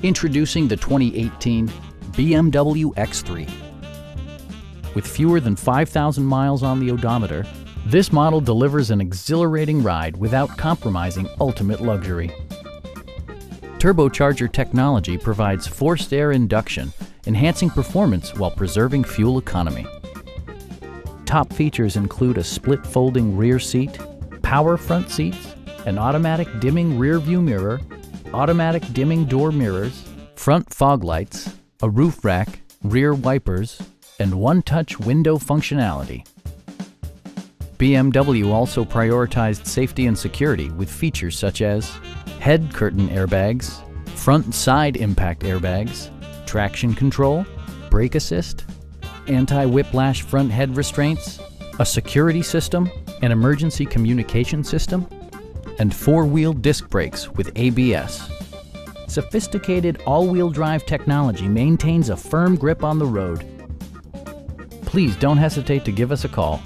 Introducing the 2018 BMW X3. With fewer than 5,000 miles on the odometer, this model delivers an exhilarating ride without compromising ultimate luxury. Turbocharger technology provides forced air induction, enhancing performance while preserving fuel economy. Top features include a split folding rear seat, power front seats, an automatic dimming rear view mirror, automatic dimming door mirrors, front fog lights, a roof rack, rear wipers, and one-touch window functionality. BMW also prioritized safety and security with features such as head curtain airbags, front and side impact airbags, traction control, brake assist, anti-whiplash front head restraints, a security system, an emergency communication system, and four-wheel disc brakes with ABS. Sophisticated all-wheel drive technology maintains a firm grip on the road. Please don't hesitate to give us a call.